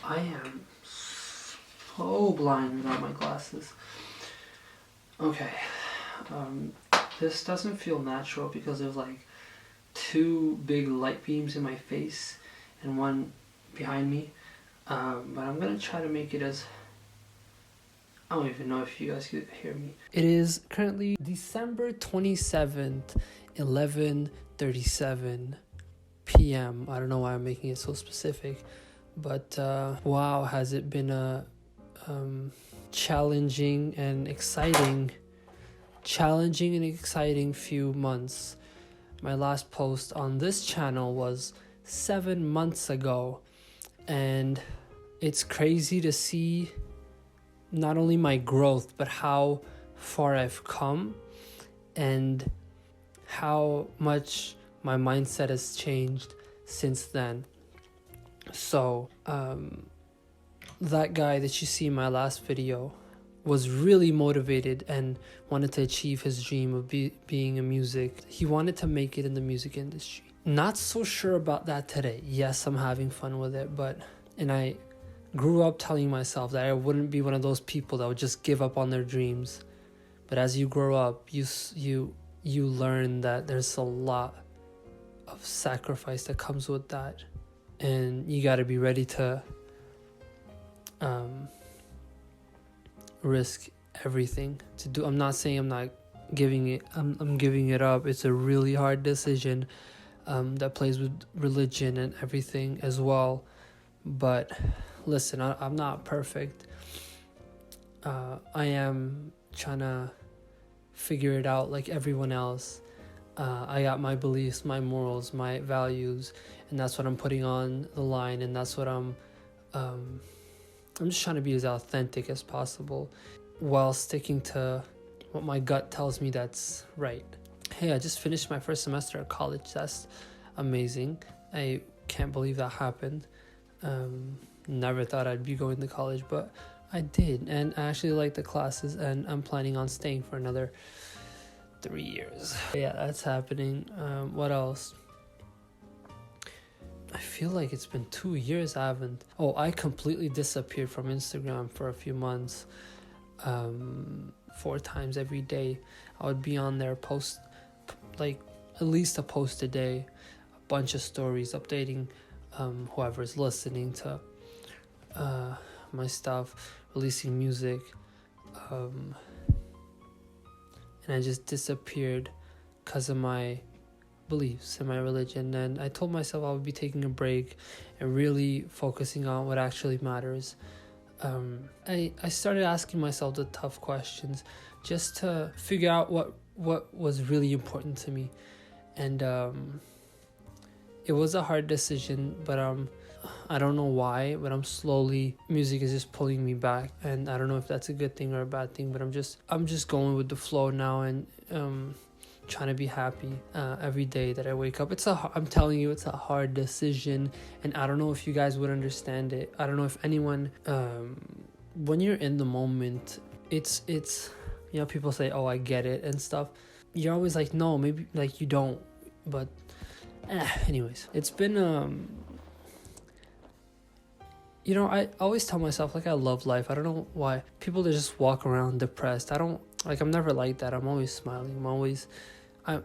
I am so blind without my glasses. Okay, this doesn't feel natural because there's like two big light beams in my face and one behind me. But I'm gonna try to make it as... I don't even know if you guys could hear me. It is currently December 27th, 11:37 p.m. I don't know why I'm making it so specific, but wow, has it been a challenging and exciting few months. My last post on this channel was 7 months ago, and it's crazy to see not only my growth but how far I've come and how much my mindset has changed since then. So that guy that you see in my last video was really motivated and wanted to achieve his dream of being a music. He wanted to make it in the music industry. Not so sure about that today. Yes, I'm having fun with it, and I grew up telling myself that I wouldn't be one of those people that would just give up on their dreams. But as you grow up, you learn that there's a lot of sacrifice that comes with that, and you got to be ready to risk everything to do. I'm not saying I'm not giving it. I'm giving it up. It's a really hard decision that plays with religion and everything as well. But listen, I'm not perfect. I am trying to figure it out like everyone else. I got my beliefs, my morals, my values, and that's what I'm putting on the line, and that's what I'm just trying to be as authentic as possible while sticking to what my gut tells me that's right. Hey, I just finished my first semester at college. That's amazing. I can't believe that happened. Never thought I'd be going to college, but I did, and I actually like the classes, and I'm planning on staying for another 3 years. Yeah, that's happening. What else? I feel like it's been 2 years I haven't... I completely disappeared from Instagram for a few months. 4 times every day I would be on there, post like at least a post a day, a bunch of stories updating whoever's listening to my stuff, releasing music, and I just disappeared because of my beliefs and my religion. And I told myself I would be taking a break and really focusing on what actually matters. I started asking myself the tough questions just to figure out what was really important to me. And it was a hard decision, but I don't know why, but music is just pulling me back, and I don't know if that's a good thing or a bad thing, but I'm just going with the flow now, and trying to be happy every day that I wake up. I'm telling you, it's a hard decision, and I don't know if you guys would understand it. I don't know if anyone, when you're in the moment, it's people say, oh, I get it and stuff. You're always like, no, maybe like you don't, but anyways, it's been I always tell myself like I love life. I don't know why people that just walk around depressed. I'm never like that. I'm always smiling. I'm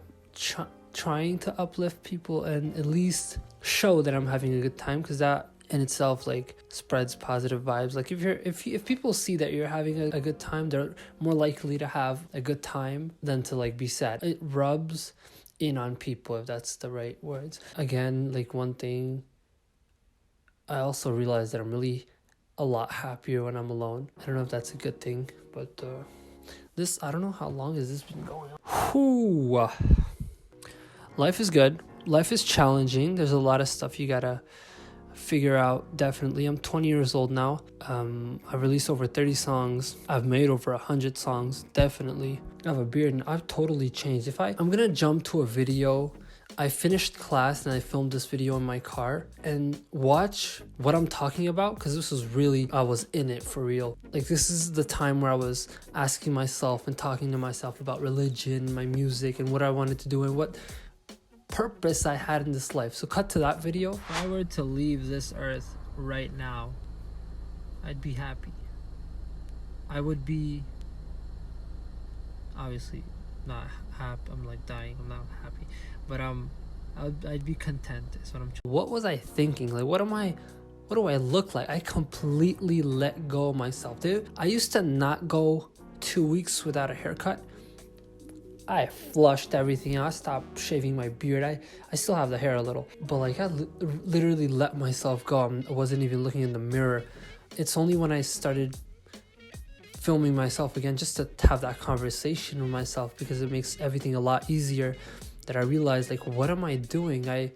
trying to uplift people and at least show that I'm having a good time, because that in itself like spreads positive vibes. Like if people see that you're having a good time, they're more likely to have a good time than to like be sad. It rubs in on people, if that's the right words. Again, like one thing, I also realized that I'm really a lot happier when I'm alone. I don't know if that's a good thing, but I don't know how long has this been going on. Whew. Life is good. Life is challenging. There's a lot of stuff you gotta figure out, definitely. I'm 20 years old now. I've released over 30 songs. I've made over 100 songs, definitely. I have a beard and I've totally changed. I'm gonna jump to a video. I finished class and I filmed this video in my car, and watch what I'm talking about, because this was really, I was in it for real. Like, this is the time where I was asking myself and talking to myself about religion, my music, and what I wanted to do and what purpose I had in this life. So cut to that video. If I were to leave this earth right now, I'd be happy. I would be obviously not happy. I'm like dying. I'm not happy, but I'd be content. Is what I'm. What was I thinking? Like, what do I look like? I completely let go of myself, dude. I used to not go 2 weeks without a haircut. I flushed everything out. I stopped shaving my beard. I still have the hair a little, but like I literally let myself go. I wasn't even looking in the mirror. It's only when I started filming myself again just to have that conversation with myself, because it makes everything a lot easier, that I realized, like, what am I doing? I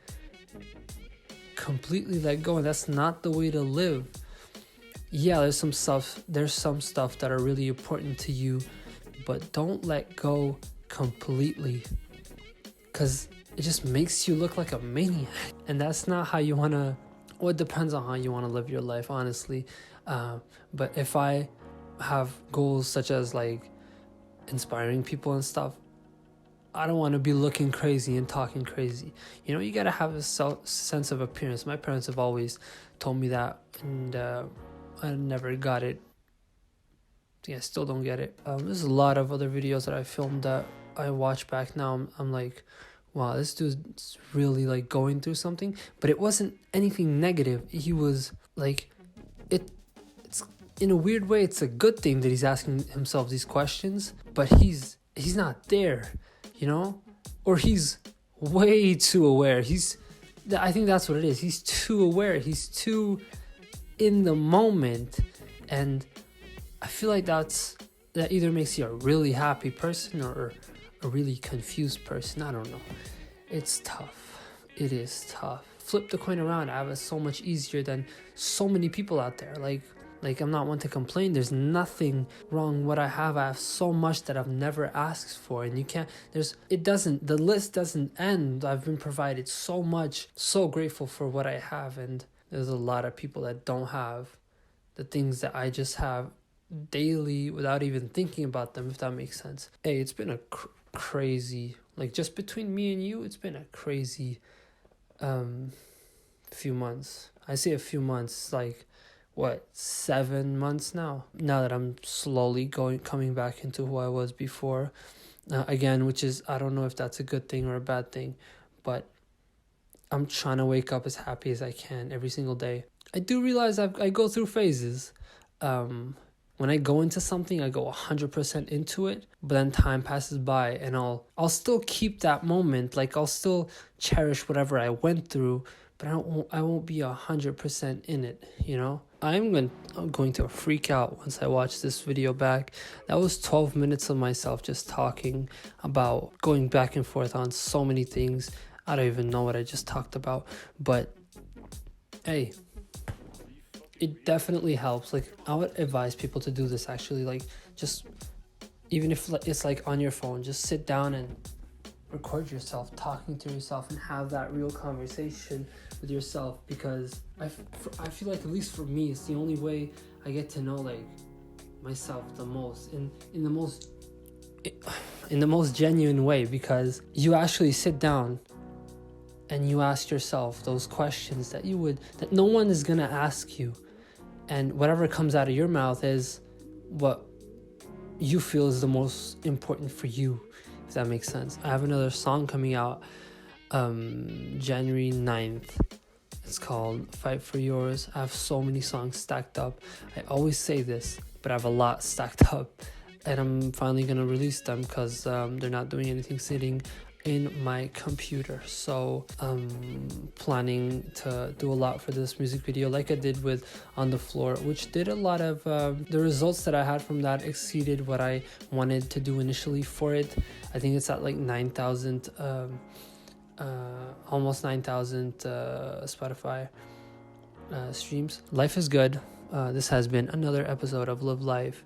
completely let go, and that's not the way to live. Yeah, there's some stuff that are really important to you, but don't let go completely, because it just makes you look like a maniac, and that's not how you want to. Well, it depends on how you want to live your life, honestly. But if I have goals such as like inspiring people and stuff, I don't want to be looking crazy and talking crazy. You know, you gotta have a sense of appearance. My parents have always told me that, and I never got it. Yeah, I still don't get it. There's a lot of other videos that I filmed that I watch back now. I'm like, wow, this dude's really like going through something. But it wasn't anything negative. He was like, it's in a weird way, it's a good thing that he's asking himself these questions, but he's not there, you know, or he's way too aware. I think that's what it is. He's too aware. He's too in the moment, and I feel like that either makes you a really happy person or a really confused person. I don't know. It's tough. It is tough. Flip the coin around. I have it so much easier than so many people out there. Like I'm not one to complain. There's nothing wrong what I have so much that I've never asked for, and the list doesn't end. I've been provided so much, so grateful for what I have, and there's a lot of people that don't have the things that I just have daily without even thinking about them, if that makes sense. Hey, it's been a crazy, like, just between me and you, it's been a crazy few months. I say a few months, like, what, 7 months now that I'm slowly coming back into who I was before, again, which is, I don't know if that's a good thing or a bad thing, but I'm trying to wake up as happy as I can every single day. I do realize I go through phases. When I go into something, I go 100% into it, but then time passes by and I'll still keep that moment. Like, I'll still cherish whatever I went through, but I won't be 100% in it, you know? I'm going to freak out once I watch this video back. That was 12 minutes of myself just talking about, going back and forth on so many things. I don't even know what I just talked about, but hey, it definitely helps. Like, I would advise people to do this, actually. Like, just, even if it's like on your phone, just sit down and record yourself talking to yourself and have that real conversation with yourself, because I feel like, at least for me, it's the only way I get to know, like, myself the most, in the most genuine way, because you actually sit down and you ask yourself those questions that no one is gonna ask you, and whatever comes out of your mouth is what you feel is the most important for you, if that makes sense. I have another song coming out January 9th. It's called Fight For Yours. I have so many songs stacked up. I always say this, but I have a lot stacked up, and I'm finally gonna release them because they're not doing anything sitting in my computer. So I'm planning to do a lot for this music video, like I did with On The Floor, which did a lot of the results that I had from that exceeded what I wanted to do initially for it. I think it's at like 9,000 almost 9,000 Spotify streams. Life is good. This has been another episode of Live Life.